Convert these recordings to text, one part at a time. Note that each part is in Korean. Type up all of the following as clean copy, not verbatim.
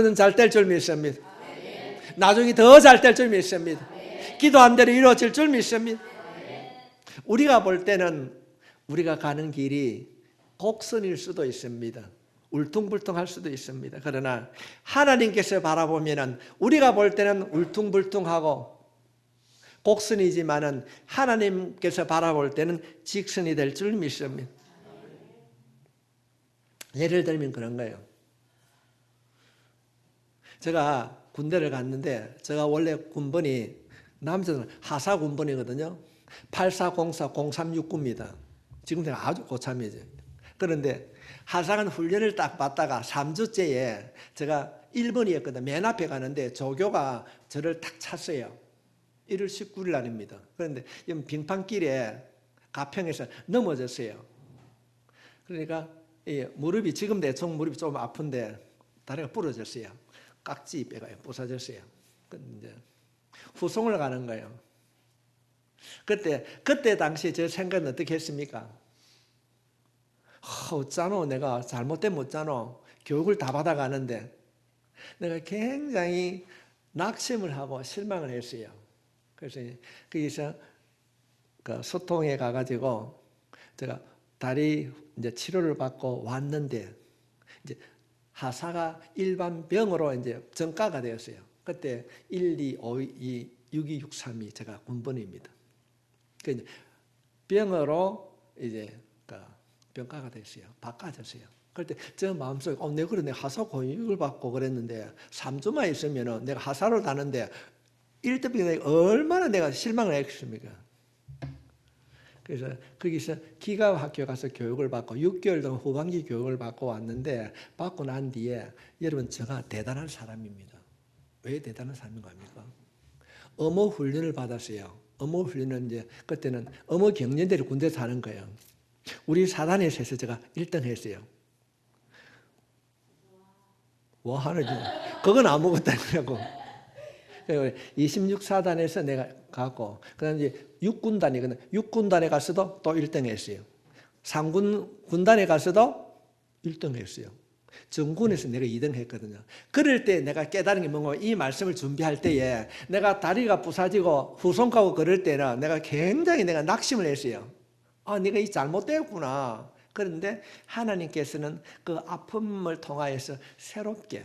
는 잘 될 줄 믿습니다. 나중에 더 잘 될 줄 믿습니다. 기도한 대로 이루어질 줄 믿습니다. 우리가 볼 때는 우리가 가는 길이 곡선일 수도 있습니다. 울퉁불퉁할 수도 있습니다. 그러나 하나님께서 바라보면은 우리가 볼 때는 울퉁불퉁하고 곡선이지만은 하나님께서 바라볼 때는 직선이 될 줄 믿습니다. 예를 들면 그런 거예요. 제가 군대를 갔는데 제가 원래 군번이 남자는 하사 군번이거든요. 8404-0369입니다. 지금 내가 아주 고참이죠. 그런데 하사관 훈련을 딱 받다가 3주째에 제가 1번이었거든요. 맨 앞에 가는데 조교가 저를 딱 찼어요. 1월 19일 날입니다. 그런데 빙판길에 가평에서 넘어졌어요. 그러니까 무릎이 지금 대충 무릎이 좀 아픈데 다리가 부러졌어요. 깍지 뼈가 부서졌어요. 이제 후송을 가는 거예요. 그때 당시 제 생각은 어떻게 했습니까? 어쩌노 내가 잘못되면 어쩌노 교육을 다 받아가는데 내가 굉장히 낙심을 하고 실망을 했어요. 그래서 거기서 그 소통에 가가지고 제가 다리 이제 치료를 받고 왔는데 이제 하사가 일반 병으로 이제 전가가 되었어요. 그때 1252 6263이 제가 군번입니다. 그 병으로 이제 병가가 됐어요. 바꿔졌어요. 그럴 때 저 마음속에 내가 그래 내가 하사 교육을 받고 그랬는데 3주만 있으면은 내가 하사로 다는데 1등병이 얼마나 내가 실망을 했습니까? 그래서 거기서 기가학교 가서 교육을 받고 6개월 동안 후반기 교육을 받고 왔는데 받고 난 뒤에 여러분 제가 대단한 사람입니다. 왜 대단한 사람인가 합니까? 어머 훈련을 받았어요. 어머 훈련은 이제 그때는 어머 경련대를 군대에서 하는 거예요. 우리 사단에서 해서 제가 1등 했어요. 뭐 하는지 그건 아무것도 아니라고. 26사단에서 내가 가고 그다음 이제 6군단이거든요. 6군단에 가서도 또 1등 했어요. 3군 군단에 가서도 1등 했어요. 정군에서 내가 2등 했거든요. 그럴 때 내가 깨달은 게 뭔가 이 말씀을 준비할 때에 내가 다리가 부서지고 후손가고 그럴 때는 내가 굉장히 내가 낙심을 했어요. 내가 이 잘못되었구나. 그런데 하나님께서는 그 아픔을 통하여서 새롭게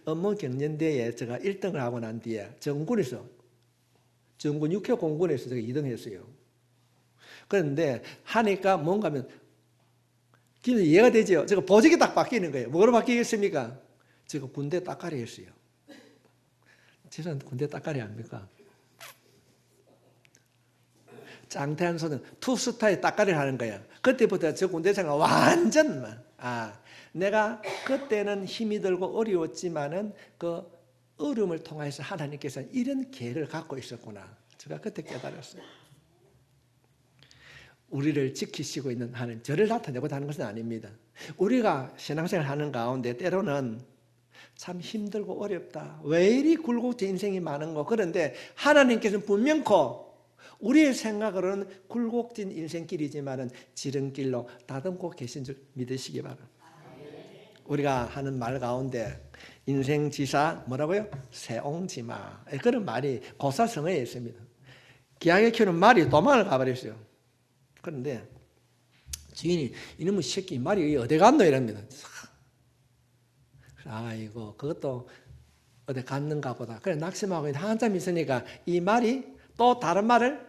업무 경연대회에 제가 1등을 하고 난 뒤에 정군 6회 공군에서 제가 2등 했어요. 그런데 하니까 뭔가 하면 이해가 되죠? 제가 보직이 딱 바뀌는 거예요. 뭐로 바뀌겠습니까? 제가 군대 따까리 했어요. 죄송한데 군대 따까리 압니까? 장태한 소는 투스타에 따까리를 하는 거예요. 그때부터 저 군대 생활 완전 내가 그때는 힘이 들고 어려웠지만은 그 어려움을 통해서 하나님께서 이런 계획을 갖고 있었구나. 제가 그때 깨달았어요. 우리를 지키시고 있는 하나님, 저를 나타내고 하는 것은 아닙니다. 우리가 신앙생활 하는 가운데 때로는 참 힘들고 어렵다. 왜 이리 굴곡진 인생이 많은 거. 그런데 하나님께서는 분명코 우리의 생각으로는 굴곡진 인생길이지만은 지름길로 다듬고 계신 줄 믿으시기 바랍니다. 우리가 하는 말 가운데 인생지사 뭐라고요? 세옹지마 그런 말이 고사성어에 있습니다. 기하게 키우는 말이 도망을 가버렸어요. 그런데 주인이 이놈의 새끼 말이 어디 갔노 이럽니다. 아이고 그것도 어디 갔는가 보다. 그래 낙심하고 한참 있으니까 이 말이 또 다른 말을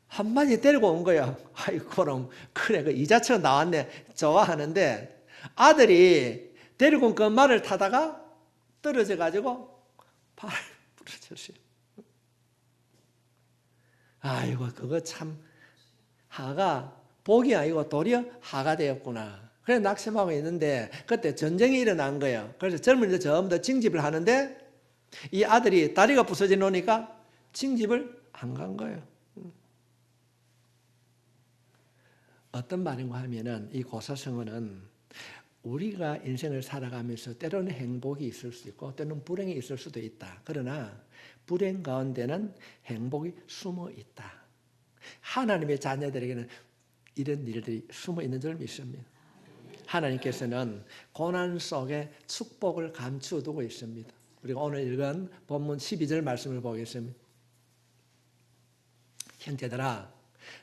한마디 데리고 온 거야. 아이고 그럼 그래 그 이자처럼 나왔네. 좋아하는데 아들이 데리고 온 그 말을 타다가 떨어져 가지고 발을 부러졌어요. 아이고 그거 참 하가 복이 아니고 도리어 하가 되었구나. 그래 낙심하고 있는데 그때 전쟁이 일어난 거예요. 그래서 젊은이들 전부 다 징집을 하는데 이 아들이 다리가 부서져 놓으니까 징집을 안 간 거예요. 어떤 말인가 하면은 이 고사성어는 우리가 인생을 살아가면서 때로는 행복이 있을 수 있고 때로는 불행이 있을 수도 있다. 그러나 불행 가운데는 행복이 숨어 있다. 하나님의 자녀들에게는 이런 일들이 숨어 있는 줄 믿습니다. 하나님께서는 고난 속에 축복을 감추어 두고 있습니다. 우리가 오늘 읽은 본문 12절 말씀을 보겠습니다. 형제들아,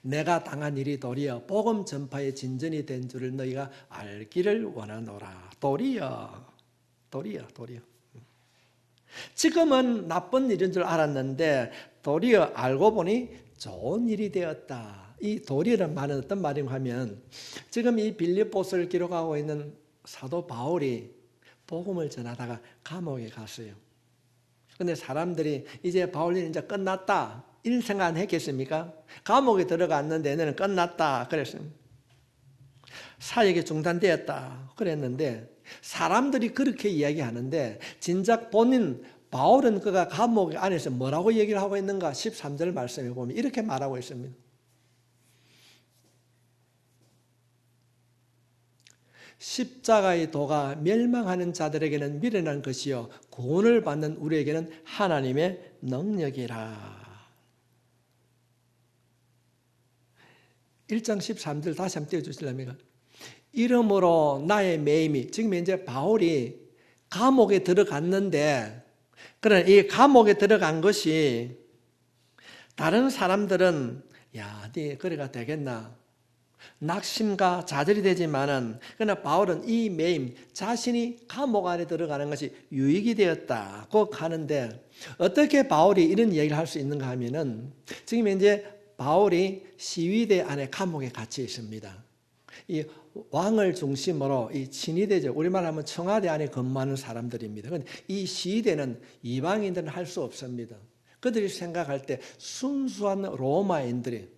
내가 당한 일이 도리어 복음 전파의 진전이 된 줄을 너희가 알기를 원하노라. 도리어. 지금은 나쁜 일인 줄 알았는데 도리어 알고 보니 좋은 일이 되었다. 이 도리어란 말은 어떤 말인가 하면 지금 이 빌립보서를 기록하고 있는 사도 바울이 복음을 전하다가 감옥에 갔어요. 그런데 사람들이 이제 바울 일 이제 끝났다 이런 생각 안 했겠습니까? 감옥에 들어갔는데 너는 끝났다 그랬어요. 사역이 중단되었다 그랬는데 사람들이 그렇게 이야기하는데 진작 본인 바울은 그가 감옥 안에서 뭐라고 얘기를 하고 있는가? 13절 말씀에 보면 이렇게 말하고 있습니다. 십자가의 도가 멸망하는 자들에게는 미련한 것이요 구원을 받는 우리에게는 하나님의 능력이라. 1장 13절 다시 한번 띄워주실랍니까? 이러므로 나의 매임이, 지금 이제 바울이 감옥에 들어갔는데, 그러나 이 감옥에 들어간 것이 다른 사람들은 야, 네 그래가 되겠나? 낙심과 좌절이 되지만은 그러나 바울은 이 매임, 자신이 감옥 안에 들어가는 것이 유익이 되었다고 하는데 어떻게 바울이 이런 얘기를 할 수 있는가 하면은 지금 이제 바울이 시위대 안에 감옥에 갇혀 있습니다. 이 왕을 중심으로 이 친위대죠. 우리말 하면 청와대 안에 근무하는 사람들입니다. 그런데 이 시위대는 이방인들은 할 수 없습니다. 그들이 생각할 때 순수한 로마인들만이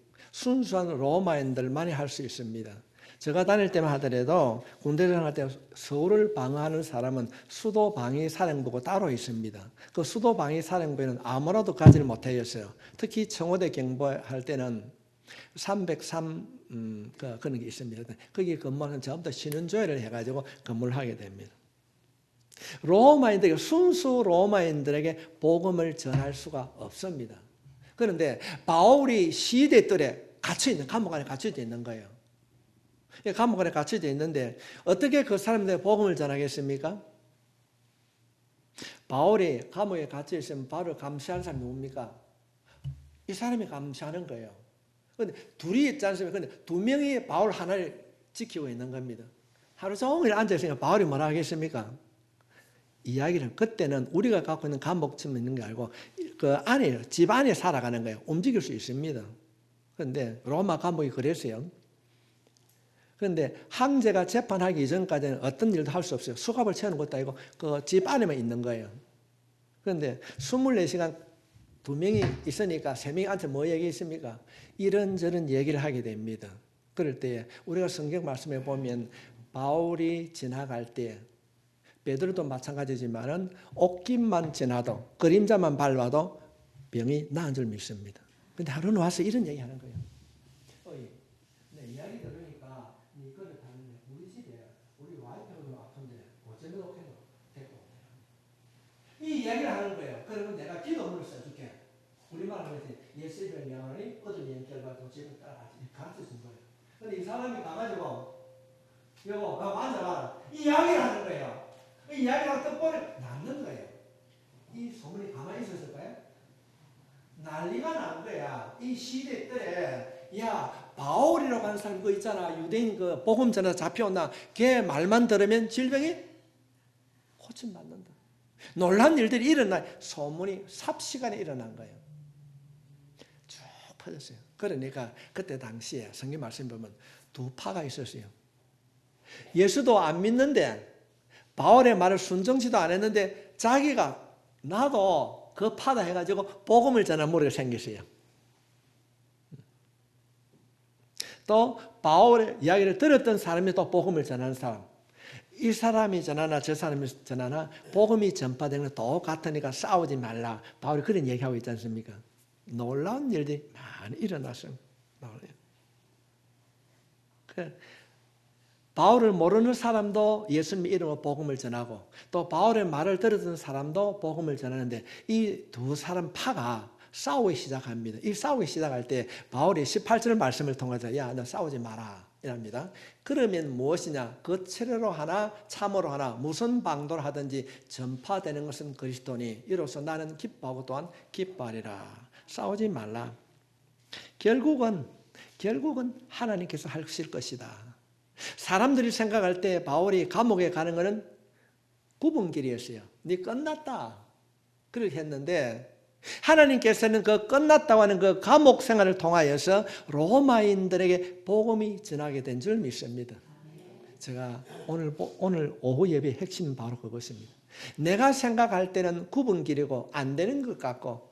할 수 있습니다. 제가 다닐 때만 하더라도 군대 생활 때 서울을 방어하는 사람은 수도방위사령부가 따로 있습니다. 그 수도방위사령부에는 아무라도 가지를 못하였어요. 특히 청와대 경보할 때는 303 그런 게 있습니다. 거기 근무하는 전부 다 신원조회를 해가지고 근무를 하게 됩니다. 순수 로마인들에게 복음을 전할 수가 없습니다. 그런데 바울이 시대 뜰에 갇혀있는, 감옥 안에 갇혀져 있는 거예요. 감옥 안에 갇혀져 있는데 어떻게 그 사람들에게 복음을 전하겠습니까? 바울이 감옥에 갇혀있으면 바울을 감시하는 사람이 뭡니까? 이 사람이 감시하는 거예요. 근데 둘이 있지 않습니까? 근데 두 명이 바울 하나를 지키고 있는 겁니다. 하루 종일 앉아있으니까 바울이 뭐라 하겠습니까? 이야기를 그때는 우리가 갖고 있는 감옥처럼 있는 게 아니고 그 안에 집 안에 살아가는 거예요. 움직일 수 있습니다. 그런데 로마 감옥이 그랬어요. 그런데 황제가 재판하기 이전까지는 어떤 일도 할 수 없어요. 수갑을 채우는 것도 아니고 그 집 안에만 있는 거예요. 그런데 24시간 두 명이 있으니까 세 명이 앉아 뭐 얘기했습니까? 이런저런 얘기를 하게 됩니다. 그럴 때 우리가 성경 말씀에 보면 바울이 지나갈 때 베드로도 마찬가지지만은 옷깃만 지나도 그림자만 밟아도 병이 나은 줄 믿습니다. 근데 하루는 와서 이런 얘기 하는 거예요. 내 이야기 들으니까 네 그릇 하는데 우리 집에 우리 와이프도 아픈데 어쩌면 오케도 됐고 이 이야기를 하는 거예요. 그러면 내가 기도문을 써줄게. 우리말 하면 예수의 명하니 어둠이 연결받고 집을 따라가지 가르쳐 준 거예요. 근데 이 사람이 가가지고 여보 나 앉아봐라 이 이야기를 하는 거예요. 이 이야기를 뜻보니 낫는 거예요. 이 소문이 가만히 있었을까요? 난리가 난 거야. 이 시대 때, 야, 바울이라고 하는 사람 그거 있잖아. 유대인 그 복음 전에 잡혀온다. 걔 말만 들으면 질병이 고침받는다. 놀란 일들이 일어나, 소문이 삽시간에 일어난 거예요. 쭉 퍼졌어요. 그러니까 그때 당시에 성경 말씀 보면 두 파가 있었어요. 예수도 안 믿는데, 바울의 말을 순종치도 안 했는데 자기가 나도 그 파다 해가지고 복음을 전하는 무리가 생겼어요. 또 바울의 이야기를 들었던 사람이 또 복음을 전하는 사람. 이 사람이 전하나 저 사람이 전하나 복음이 전파되는 건 똑같으니까 싸우지 말라. 바울이 그런 얘기하고 있지 않습니까? 놀라운 일들이 많이 일어났어요. 바울을 모르는 사람도 예수님 이름으로 복음을 전하고 또 바울의 말을 들었던 사람도 복음을 전하는데 이 두 사람 파가 싸우기 시작합니다. 이 싸우기 시작할 때 바울이 18절 말씀을 통해서 야, 너 싸우지 마라. 이랍니다. 그러면 무엇이냐? 거칠어로 하나 참으로 하나 무슨 방도를 하든지 전파되는 것은 그리스도니 이로써 나는 기뻐하고 또한 기뻐하리라. 싸우지 말라. 결국은 하나님께서 하실 것이다. 사람들이 생각할 때 바울이 감옥에 가는 것은 구분길이었어요. 네 끝났다. 그렇게 했는데 하나님께서는 그 끝났다고 하는 그 감옥 생활을 통하여서 로마인들에게 복음이 전하게 된 줄 믿습니다. 제가 오늘 오후 예배의 핵심은 바로 그것입니다. 내가 생각할 때는 구분길이고 안 되는 것 같고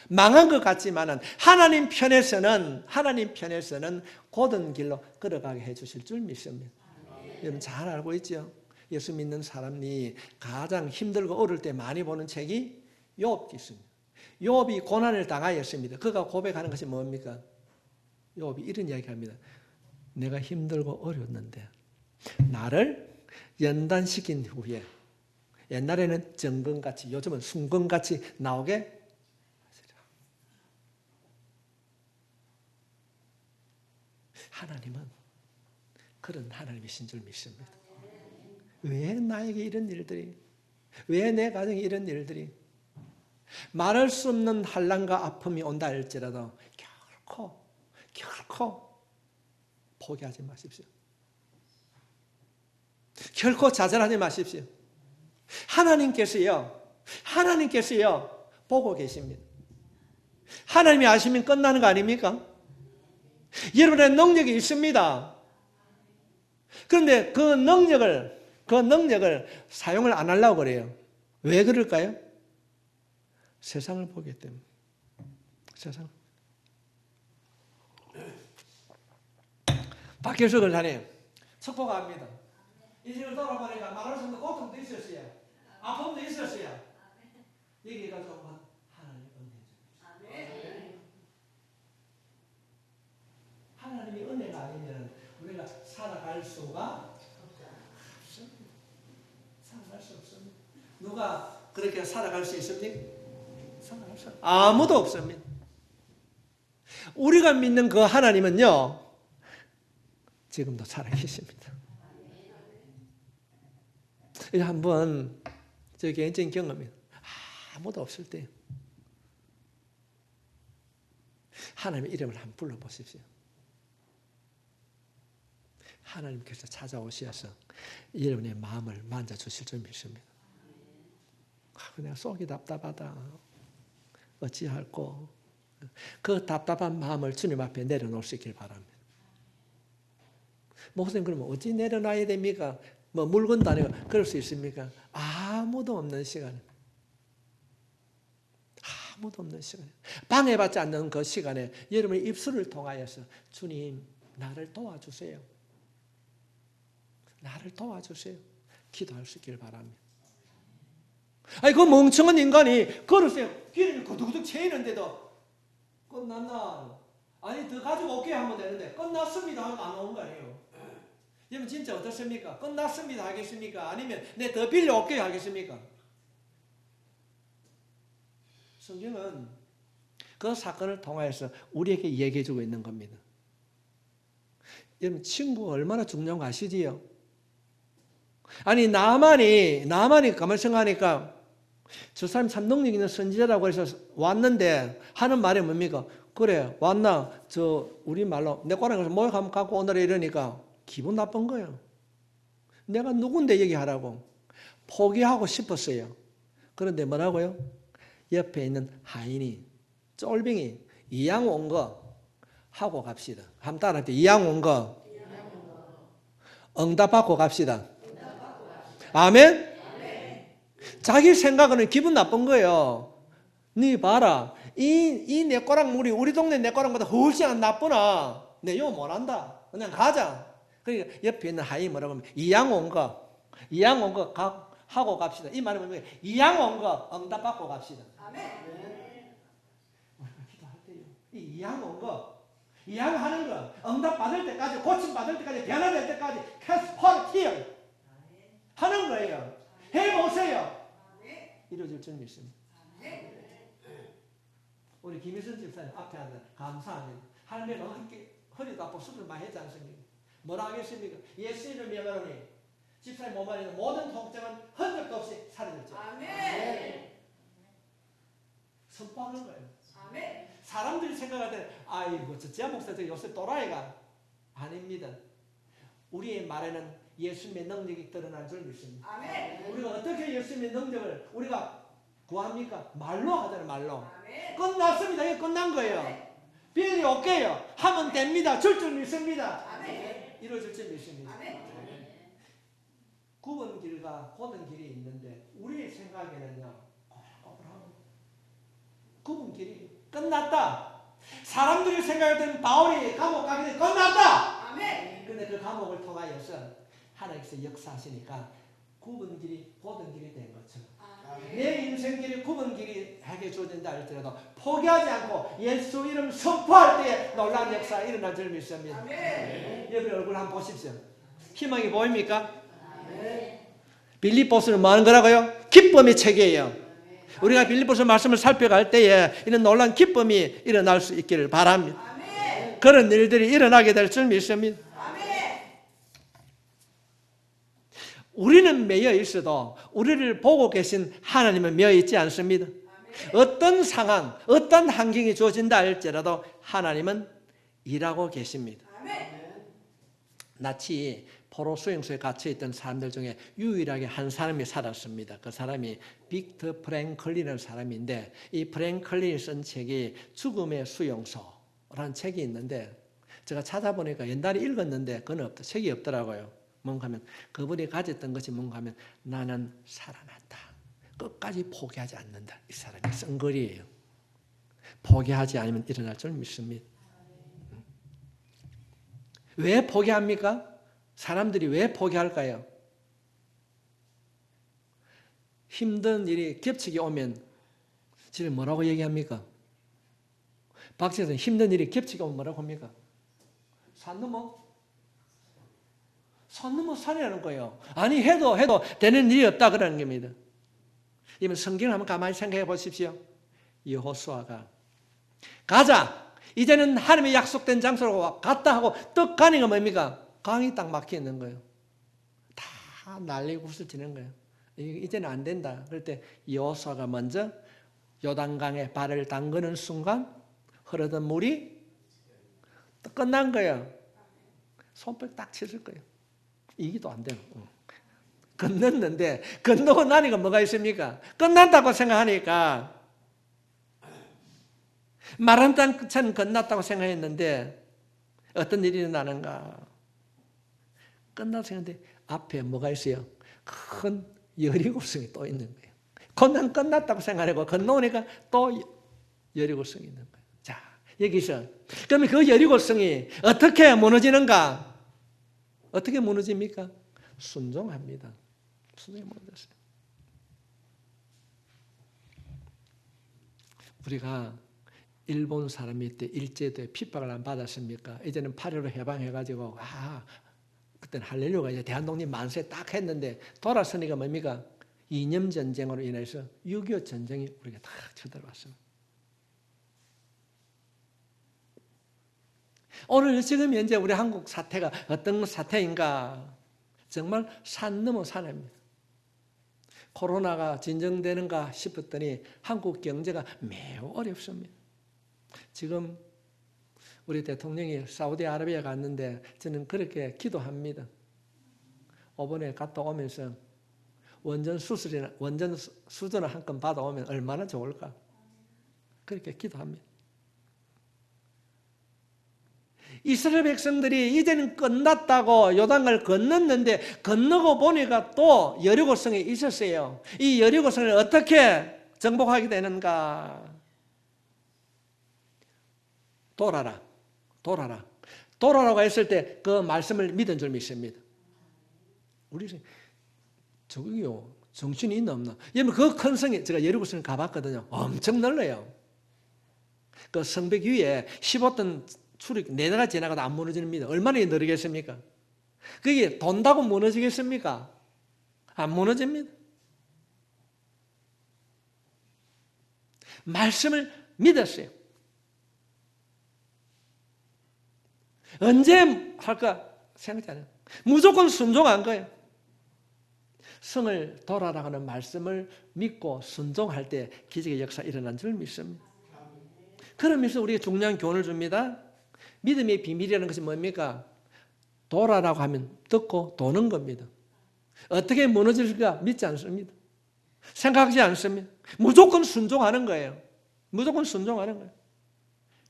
망한 것 같지만은 하나님 편에서는 곧은 길로 걸어가게 해주실 줄 믿습니다. 여러분 잘 알고 있죠? 예수 믿는 사람이 가장 힘들고 어려울 때 많이 보는 책이 욥기 있습니다. 욥이 고난을 당하였습니다. 그가 고백하는 것이 뭡니까? 욥이 이런 이야기합니다. 내가 힘들고 어려웠는데 나를 연단시킨 후에 옛날에는 정금같이 요즘은 순금같이 나오게 하시라. 하나님은 그런 하나님이신 줄 믿습니다. 왜 나에게 이런 일들이, 왜 내 가정에 이런 일들이, 말할 수 없는 환난과 아픔이 온다 할지라도 결코 포기하지 마십시오. 결코 좌절하지 마십시오. 하나님께서요 보고 계십니다. 하나님이 아시면 끝나는 거 아닙니까? 여러분의 능력이 있습니다. 그런데 그 능력을 사용을 안 하려고 그래요. 왜 그럴까요? 세상을 보기 때문에. 박효수 권사님 축복합니다. 인생을 돌아보니까 말할 수 없는 고통도 있었어요. 아픔도 있었어요. 여기가 정말 하나님의 은혜죠. 하나님의 은혜가 아니면 우리가 살아갈 수가 없습니다. 살아갈 수 없습니다. 누가 그렇게 살아갈 수 있습니까? 살아갈 수 아무도 없습니다. 우리가 믿는 그 하나님은요 지금도 살아계십니다. 이거 한번 저 개인적인 경험이에요. 아무도 없을 때 하나님의 이름을 한번 불러보십시오. 하나님께서 찾아오셔서 여러분의 마음을 만져주실 줄 믿습니다. 내가 속이 답답하다. 어찌할꼬. 그 답답한 마음을 주님 앞에 내려놓을 수 있길 바랍니다. 목사님 그러면 어찌 내려놔야 됩니까? 뭐 물건도 아니고 그럴 수 있습니까? 아무도 없는 시간에 방해받지 않는 그 시간에 여러분의 입술을 통하여서 주님 나를 도와주세요. 기도할 수 있길 바랍니다. 아니 그 멍청한 인간이 걸으세요. 길을 구두구둑 채이는데도 끝났나? 아니 더 가지고 올게 하면 되는데 끝났습니다 하면 안 오는 거 아니에요. 여러분 진짜 어떻습니까? 끝났습니다 하겠습니까? 아니면 내 더 빌려올게 하겠습니까? 성경은 그 사건을 통하여서 우리에게 얘기해주고 있는 겁니다. 여러분 친구가 얼마나 중요한 거 아시지요? 아니 나만이 가만히 생각하니까 저 사람 참 능력 있는 선지자라고 해서 왔는데 하는 말이 뭡니까? 그래 왔나? 저 우리 말로 내 꼬랑에 가서 모욕 한번 갖고 오느라 이러니까 기분 나쁜 거예요. 내가 누군데 얘기하라고 포기하고 싶었어요. 그런데 뭐라고요? 옆에 있는 하인이 쫄병이 이양 온 거 하고 갑시다. 한번 따라합시다. 이양 온 거 응답받고 갑시다. 아멘? 자기 생각은 기분 나쁜 거예요. 네 봐라. 이 내 꼬랑 물이 우리 동네 내 꼬랑보다 훨씬 안 나쁘나. 내 이거 못한다. 그냥 가자. 그러니까 옆에 있는 하인이 뭐라고 하면 이양 온 거 하고 갑시다. 이 말은 뭐예요? 이양 온 거 응답받고 갑시다. 아멘. 기도할 때요. 이 이양 온 거 이양하는 거 응답받을 때까지 고침받을 때까지 변화될 때까지 cast for here 하는 거예요. 해보세요. 이루어질 줄 믿습니다. 우리 김희선 집사님 앞에 앉아 감사합니다. 할머니가 허리도 아프고 수술 많이 했지 않습니까? 뭐라 하겠습니까? 예수님을 명하노니 집사의 몸 안에 있는 모든 통증은 흔적도 없이 사라졌죠. 아멘. 선포하는 거예요. 아멘. 사람들이 생각할 때 아이고 저 목사 요새 또라이가 아닙니다. 우리의 말에는 예수님의 능력이 드러난 줄 믿습니다. 아멘. 우리가 어떻게 예수님의 능력을 우리가 구합니까? 말로 하잖아요. 말로. 아멘. 끝났습니다. 이게 끝난 거예요. 빌리 오케이요. 하면 됩니다. 줄 줄 믿습니다. 아멘. 이루어질 줄 믿습니다. 아멘. 굽은 길과 곧은 길이 있는데 우리의 생각에는요. 굽은 길이 끝났다. 사람들이 생각할 때는 바울이 감옥 가게 되면 끝났다. 아멘. 근데 그 감옥을 통하여서 하나님께서 역사하시니까 굽은 길이 곧은 길이 된 것처럼 내 인생길이 굽은 길이 하게 주어진다 할지라도 포기하지 않고 예수 이름 선포할 때에 놀라운 역사가 일어날 줄 믿습니다. 아멘. 여러분 얼굴 한번 보십시오. 희망이 보입니까? 빌립보서는 뭐 하는 거라고요? 기쁨의 책이에요. 우리가 빌립보서 말씀을 살펴갈 때에 이런 놀라운 기쁨이 일어날 수 있기를 바랍니다. 아멘. 그런 일들이 일어나게 될 줄 믿습니다. 아멘. 우리는 매여 있어도 우리를 보고 계신 하나님은 매여 있지 않습니다. 어떤 상황, 어떤 환경이 주어진다 할지라도 하나님은 일하고 계십니다. 아멘. 낯이 포로 수용소에 갇혀있던 사람들 중에 유일하게 한 사람이 살았습니다. 그 사람이 빅터 프랭클린이라는 사람인데 이 프랭클린이 쓴 책이 죽음의 수용소라는 책이 있는데 제가 찾아보니까 옛날에 읽었는데 그건 책이 없더라고요. 뭔가 하면 그분이 가졌던 것이 뭔가 하면 나는 살아난다. 끝까지 포기하지 않는다. 이 사람이 쓴 글이에요. 포기하지 않으면 일어날 줄 믿습니다. 왜 포기합니까? 사람들이 왜 포기할까요? 힘든 일이 겹치게 오면 지금 뭐라고 얘기합니까? 박지선 힘든 일이 겹치게 오면 뭐라고 합니까? 산 넘어 산이라는 거예요. 아니 해도 되는 일이 없다 그러는 겁니다. 이번 성경을 한번 가만히 생각해 보십시오. 여호수아가 가자. 이제는 하나님의 약속된 장소로 갔다 하고 떡 가니가 뭡니까? 강이 딱 막혀 있는 거예요. 다 난리고 구슬치는 거예요. 이제는 안 된다. 그럴 때 여호수아가 먼저 요단강에 발을 담그는 순간 흐르던 물이 끝난 거예요. 손뼉 딱 쳤을 거예요. 이기도 안 돼요. 건넜는데 건너고 나니까 뭐가 있습니까? 끝난다고 생각하니까 마른 땅처럼 건넜다고 생각했는데 어떤 일이 일어나는가? 끝났다고 생각했는데 앞에 뭐가 있어요? 큰 여리고성이 또 있는 거예요. 건너는 끝났다고 생각하고 건너오니까 또 여리고성이 있는 거예요. 자, 여기서 그러면 그 여리고성이 어떻게 무너지는가? 어떻게 무너집니까? 순종합니다. 순종이 무너졌어요. 우리가 일본 사람이 때 일제도에 핍박을 안 받았습니까? 이제는 8.15 해방해가지고 그때는 할렐루야가 이제 대한독립 만세 딱 했는데 돌아서니까 뭡니까? 이념 전쟁으로 인해서 6.25 전쟁이 우리가 다 쳐들어왔습니다. 오늘 지금 현재 우리 한국 사태가 어떤 사태인가? 정말 산 넘어 산입니다. 코로나가 진정되는가 싶었더니 한국 경제가 매우 어렵습니다. 지금 우리 대통령이 사우디아라비아 갔는데 저는 그렇게 기도합니다. 이번에 갔다 오면서 원전 수전을 한 건 받아오면 얼마나 좋을까? 그렇게 기도합니다. 이스라엘 백성들이 이제는 끝났다고 요단강을 건넜는데 건너고 보니까 또 여리고성에 있었어요. 이 여리고성을 어떻게 정복하게 되는가? 돌아라고 했을 때 그 말씀을 믿은 줄 믿습니다. 우리 저기요 정신이 있나 없나? 여러분 그 큰 성에 제가 여리고성을 가봤거든요. 엄청 넓어요. 그 성벽 위에 15톤 출입 내가 지나가도 안 무너집니다. 얼마나 느리겠습니까? 그게 돈다고 무너지겠습니까? 안 무너집니다. 말씀을 믿었어요. 언제 할까 생각지 않아요. 무조건 순종한 거예요. 성을 돌아라 하는 말씀을 믿고 순종할 때 기적의 역사 일어난 줄 믿습니다. 그러면서 우리가 중요한 교훈을 줍니다. 믿음의 비밀이라는 것이 뭡니까? 돌아라고 하면 듣고 도는 겁니다. 어떻게 무너질까 믿지 않습니다. 생각하지 않습니다. 무조건 순종하는 거예요. 무조건 순종하는 거예요.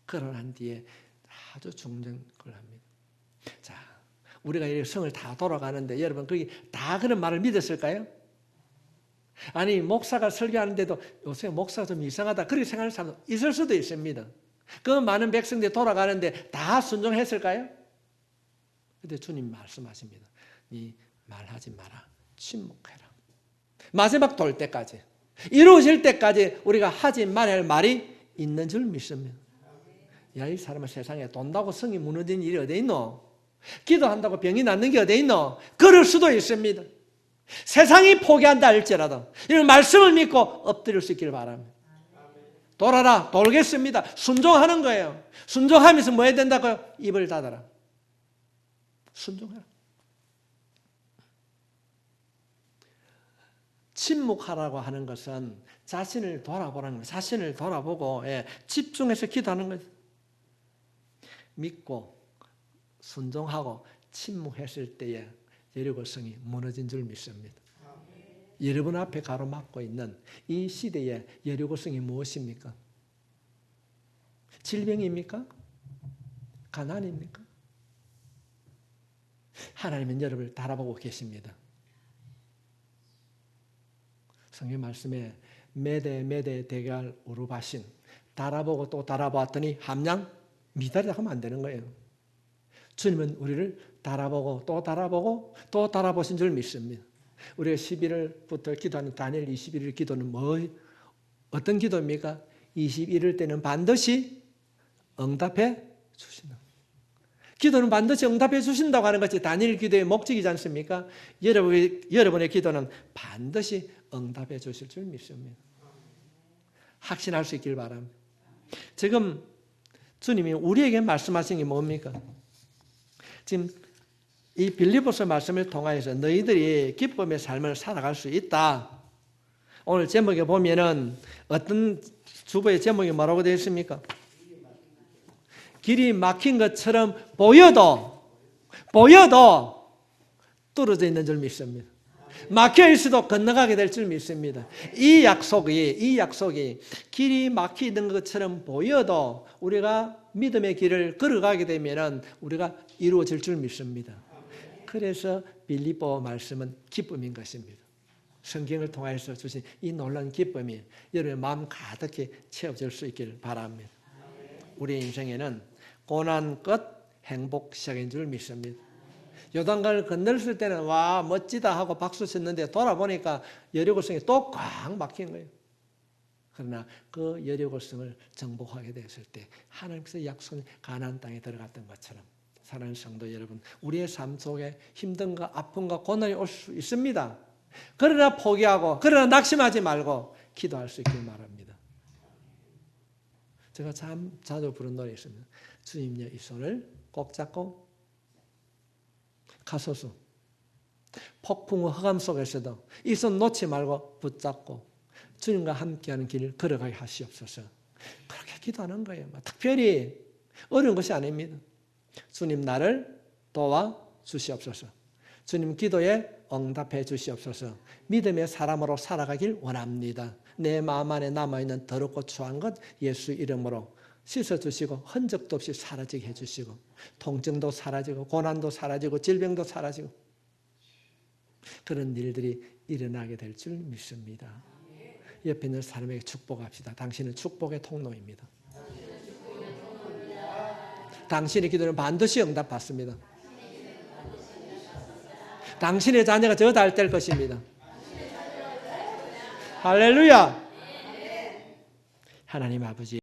그러난 뒤에 아주 중요한 걸 합니다. 자, 우리가 이 성을 다 돌아가는데 여러분 거기 다 그런 말을 믿었을까요? 아니 목사가 설교하는데도 요새 목사가 좀 이상하다 그렇게 생각하는 사람도 있을 수도 있습니다. 그 많은 백성들이 돌아가는데 다 순종했을까요? 그런데 주님 말씀하십니다. 네 말하지 마라. 침묵해라. 마지막 돌 때까지 이루어질 때까지 우리가 하지 말아야 할 말이 있는 줄 믿습니다. 야, 이 사람은 세상에 돈다고 성이 무너진 일이 어디 있노? 기도한다고 병이 낫는 게 어디 있노? 그럴 수도 있습니다. 세상이 포기한다 할지라도 이런 말씀을 믿고 엎드릴 수 있기를 바랍니다. 돌아라, 돌겠습니다. 순종하는 거예요. 순종하면서 뭐 해야 된다고요? 입을 닫아라. 순종해라. 침묵하라고 하는 것은 자신을 돌아보라는 거예요. 자신을 돌아보고 집중해서 기도하는 거죠. 믿고 순종하고 침묵했을 때에 여리고성이 무너진 줄 믿습니다. 여러분 앞에 가로막고 있는 이 시대의 여리고성이 무엇입니까? 질병입니까? 가난입니까? 하나님은 여러분을 바라보고 계십니다. 성경 말씀에 매대 대갈 우르바신 달아보고 또 달아보았더니 함량 미달이라 하면 안 되는 거예요. 주님은 우리를 달아보고 또 달아보고 또 달아보신 줄 믿습니다. 우리가 11월부터 기도하는 다니엘 21일 기도는 어떤 기도입니까? 21일 때는 반드시 응답해 주신다. 기도는 반드시 응답해 주신다고 하는 것이 다니엘 기도의 목적이지 않습니까? 여러분의 기도는 반드시 응답해 주실 줄 믿습니다. 확신할 수 있길 바랍니다. 지금 주님이 우리에게 말씀하신 게 뭡니까? 지금 이 빌립보서 말씀을 통하여서 너희들이 기쁨의 삶을 살아갈 수 있다. 오늘 제목에 보면은 어떤 주보의 제목이 뭐라고 되어 있습니까? 길이 막힌 것처럼 보여도 뚫어져 있는 줄 믿습니다. 막혀 있어도 건너가게 될 줄 믿습니다. 이 약속이 길이 막히는 것처럼 보여도 우리가 믿음의 길을 걸어가게 되면은 우리가 이루어질 줄 믿습니다. 그래서 빌립보 말씀은 기쁨인 것입니다. 성경을 통해서 주신 이 놀라운 기쁨이 여러분의 마음 가득히 채워질 수 있기를 바랍니다. 우리 인생에는 고난 끝 행복 시작인 줄 믿습니다. 요단강을 건넜을 때는 와 멋지다 하고 박수 쳤는데 돌아보니까 여리고성이 또 꽉 막힌 거예요. 그러나 그 여리고성을 정복하게 됐을 때 하나님께서 약속한 가나안 땅에 들어갔던 것처럼 사랑하는 성도 여러분, 우리의 삶 속에 힘든가 아픔과 고난이 올 수 있습니다. 그러나 포기하고 그러나 낙심하지 말고 기도할 수 있길 바랍니다. 제가 참 자주 부른 노래 있습니다. 주님여 이 손을 꼭 잡고 가소서. 폭풍과 흑암 속에서도 이 손 놓지 말고 붙잡고 주님과 함께하는 길을 걸어가게 하시옵소서. 그렇게 기도하는 거예요. 특별히 어려운 것이 아닙니다. 주님 나를 도와 주시옵소서. 주님 기도에 응답해 주시옵소서. 믿음의 사람으로 살아가길 원합니다. 내 마음 안에 남아있는 더럽고 추한 것 예수 이름으로 씻어주시고 흔적도 없이 사라지게 해주시고 통증도 사라지고 고난도 사라지고 질병도 사라지고 그런 일들이 일어나게 될 줄 믿습니다. 옆에 있는 사람에게 축복합시다. 당신은 축복의 통로입니다. 당신의 기도는 반드시 응답받습니다. 당신의 자녀가 저 잘 될 것입니다. 할렐루야. 하나님 아버지